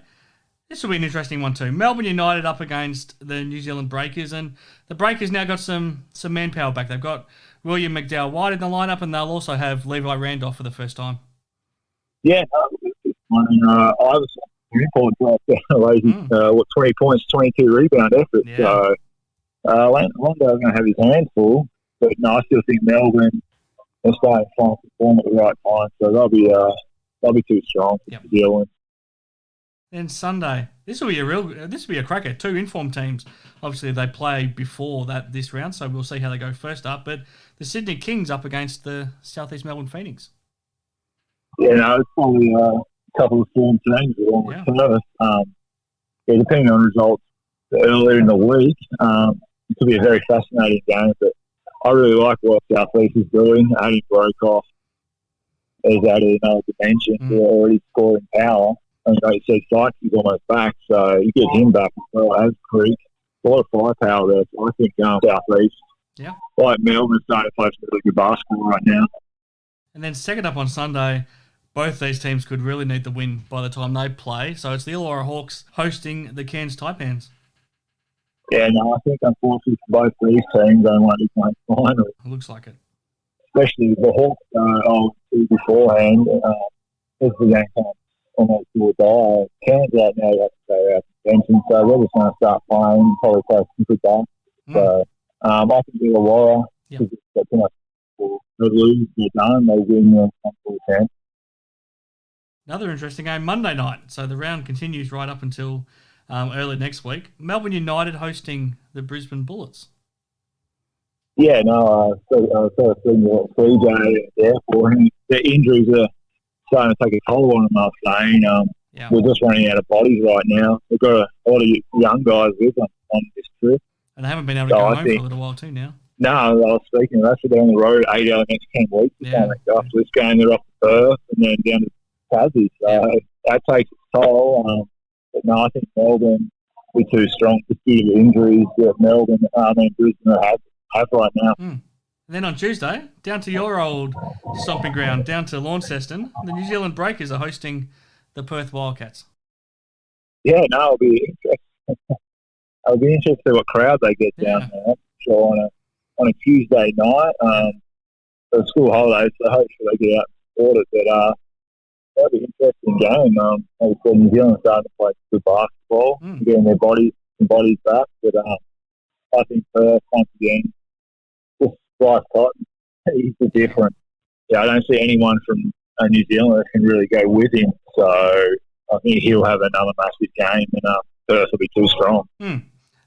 this will be an interesting one too. Melbourne United up against the New Zealand Breakers, and the Breakers now got some manpower back. They've got William McDowell-White in the lineup, and they'll also have Levi Randolph for the first time. Yeah, I was important for 20 points, 22 rebound effort. Yeah. So Londo's going to have his hands full, but no, I still think Melbourne are starting to find perform at the right time, so they'll be too strong to deal with. Then Sunday, this will be a cracker. 2 informed teams. Obviously, they play before this round, so we'll see how they go first up. But the Sydney Kings up against the Southeast Melbourne Phoenix. Yeah, no, it's probably a couple of form teams along with Perth. Depending on results earlier in the week, it could be a very fascinating game. But I really like what Southeast is doing. Adding Brokoff has added another dimension. They're already scoring power. And like you said, Sykes is almost back, so you get him back as well as Creek. A lot of firepower there. So I think Southeast, like Melbourne, starting to play some really good basketball right now. And then second up on Sunday, both these teams could really need the win by the time they play. So it's the Illawarra Hawks hosting the Cairns Taipans. Yeah, no, I think unfortunately for both these teams, they won't be playing final. It looks like it. especially the Hawks on beforehand. As the game comes almost do or die, Cairns right now you have to go out suspension, so we're just going to start playing, probably play some good back. So I think Illawarra, because it's got too much to lose, they're done, they win the 100%. Another interesting game Monday night. So the round continues right up until early next week. Melbourne United hosting the Brisbane Bullets. Yeah, no, so seeing what 3J there for him. The injuries are starting to take a toll on him, I was saying. We're just running out of bodies right now. We've got a lot of young guys with them on this trip. And they haven't been able to go home for a little while too now. No, I was speaking. They're on the road 8 out of the next 10 weeks. After this game, they're off to Perth and then down to Tassie. So that takes its toll. But no, I think Melbourne will be too strong to due to injuries that Brisbane have right now. And then on Tuesday, down to your old stomping ground, down to Launceston, the New Zealand Breakers are hosting the Perth Wildcats. Yeah, no, it'll be interesting. I'll be interested to see what crowd they get down there. Sure, on a Tuesday night. For school holidays, so hopefully they get out and support it. But that'll be an interesting game. Obviously, New Zealand starting to play good basketball, getting their bodies back. But I think Perth, once again, just Bryce Cotton, he's the difference. Yeah, I don't see anyone from New Zealand that can really go with him. So I think he'll have another massive game, and Perth will be too strong.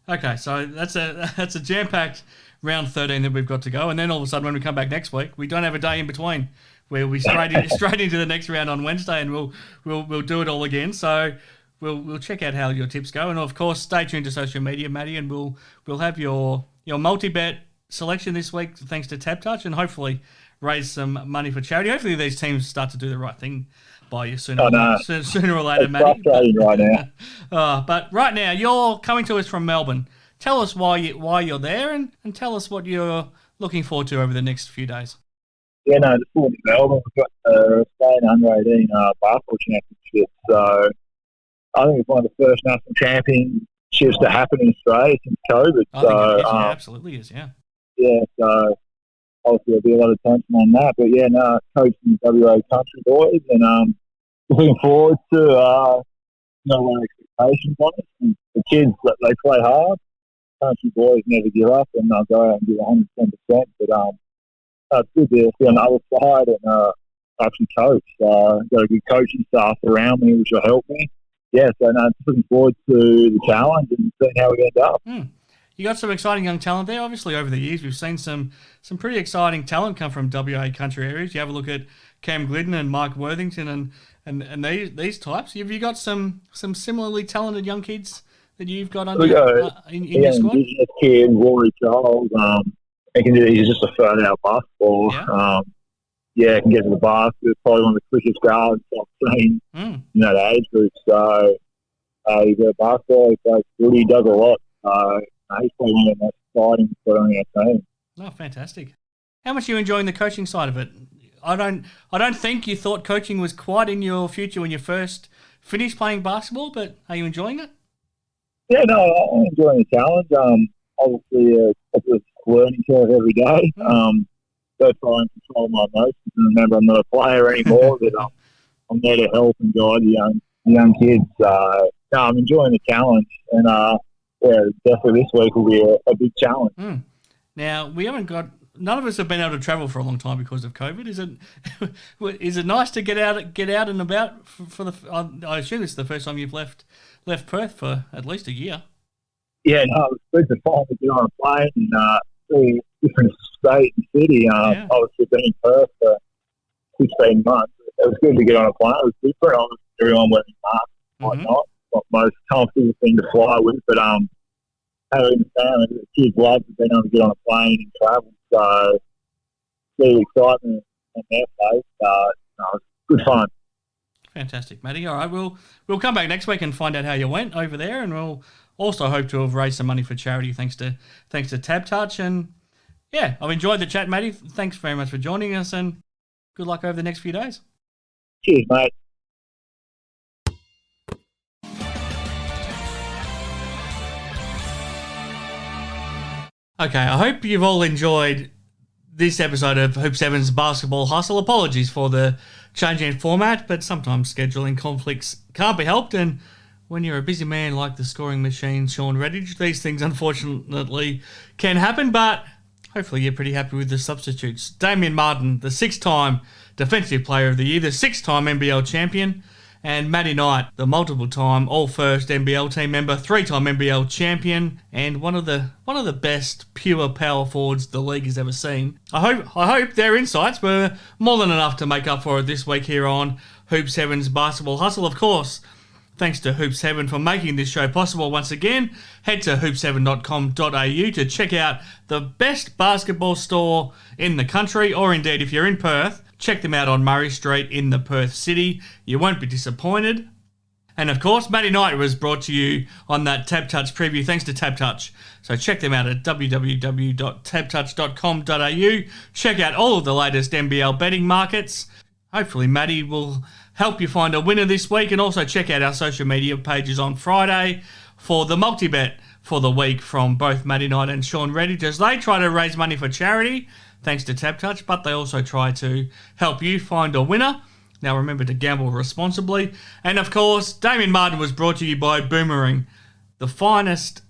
Okay, so that's a jam-packed round 13 that we've got to go, and then all of a sudden when we come back next week, we don't have a day in between where we straight into the next round on Wednesday, and we'll do it all again. So we'll check out how your tips go, and of course stay tuned to social media, Matty, and we'll have your multi-bet selection this week thanks to Tap Touch, and hopefully raise some money for charity. Hopefully these teams start to do the right thing by you sooner or later, it's Matty. frustrating right now. But right now, you're coming to us from Melbourne. Tell us why you're there, and tell us what you're looking forward to over the next few days. Yeah, no, just in Melbourne, we've got the Australian Under-18 basketball championship. So I think it's one of the first national championships to happen in Australia since COVID. I think it is, absolutely is, yeah. Yeah, so obviously there'll be a lot of attention on that. But yeah, no, coaching WA country boys, and looking forward to no expectations on it. And the kids, they play hard. Country boys never give up, and they'll go out and give 110%. But it's good to be on the other side and actually coach. Got a good coaching staff around me, which will help me. Yeah, so no, just looking forward to the challenge and seeing how we end up. You got some exciting young talent there. Obviously, over the years, we've seen some pretty exciting talent come from WA country areas. You have a look at Cam Glidden and Mike Worthington and these types. Have you got some similarly talented young kids that you've got under in your squad? Indigenous kid, Rory Charles. He's just a third-out basketball. Can get to the basket. Probably one of the quickest guards I've seen. The age group. So he's a basketball. He plays good. He does a lot. He's probably one of the most exciting put on our team. Oh, fantastic! How much are you enjoying the coaching side of it? I don't think you thought coaching was quite in your future when you first finished playing basketball, but are you enjoying it? Yeah, no, I'm enjoying the challenge. Obviously, it's a learning curve every day. Go try and control my emotions and remember I'm not a player anymore, but I'm there to help and guide the young kids. No, I'm enjoying the challenge, and definitely this week will be a big challenge. Now, none of us have been able to travel for a long time because of COVID. Is it nice to get out and about for I assume this is the first time you've left Perth for at least a year. Yeah, no, it was good to finally get on a plane and see a different state and city. Obviously been in Perth for 16 months. It was good to get on a plane. It was different. Obviously, everyone wearing masks, not most comfortable thing to fly with, but having the family, the kids love being able to get on a plane and travel. So see the excitement on their face. It was good fun. Fantastic, Matty. All right, we'll come back next week and find out how you went over there, and we'll also hope to have raised some money for charity thanks to Tab Touch. And yeah, I've enjoyed the chat, Matty. Thanks very much for joining us, and good luck over the next few days. Cheers, mate. Okay, I hope you've all enjoyed this episode of Hoop 7's Basketball Hustle. Apologies for the change in format, but sometimes scheduling conflicts can't be helped, and when you're a busy man like the scoring machine Shawn Redhage, these things unfortunately can happen, but hopefully you're pretty happy with the substitutes. Damian Martin, the 6-time Defensive Player of the Year, the 6-time NBL champion, and Matty Knight, the multiple-time All-First NBL team member, 3-time NBL champion, and one of the best pure power forwards the league has ever seen. I hope their insights were more than enough to make up for it this week here on Hoop 7's Basketball Hustle. Of course, thanks to Hoop 7 for making this show possible once again. Head to hoop7.com.au to check out the best basketball store in the country, or indeed if you're in Perth, check them out on Murray Street in the Perth City. You won't be disappointed. And of course, Matty Knight was brought to you on that Tab Touch preview thanks to Tab Touch. So check them out at www.tabtouch.com.au. Check out all of the latest NBL betting markets. Hopefully Matty will help you find a winner this week, and also check out our social media pages on Friday for the multi-bet for the week from both Matty Knight and Shawn Redhage as they try to raise money for charity thanks to Tab Touch, but they also try to help you find a winner. Now remember to gamble responsibly. And of course, Damian Martin was brought to you by Boomerang, the finest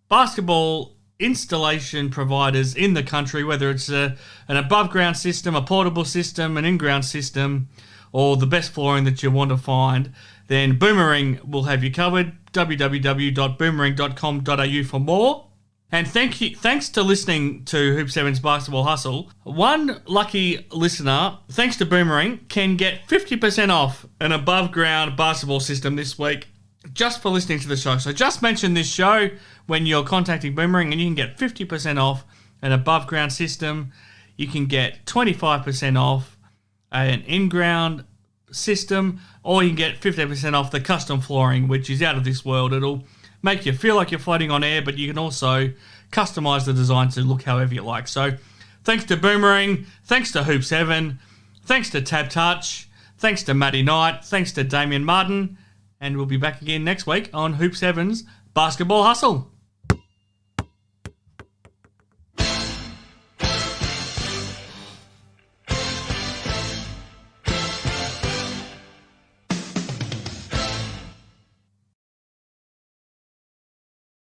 basketball installation providers in the country, whether it's an above-ground system, a portable system, an in-ground system, or the best flooring that you want to find, then Boomerang will have you covered. www.boomerang.com.au for more. And thanks to listening to Hoop 7's Basketball Hustle, one lucky listener, thanks to Boomerang, can get 50% off an above-ground basketball system this week just for listening to the show. So just mention this show when you're contacting Boomerang and you can get 50% off an above-ground system. You can get 25% off an in-ground system, or you can get 15% off the custom flooring, which is out of this world. It'll make you feel like you're floating on air, but you can also customize the design to look however you like. So thanks to Boomerang, thanks to Hoop 7, thanks to Tab Touch, thanks to Matty Knight, thanks to Damian Martin, and we'll be back again next week on Hoop 7's Basketball Hustle.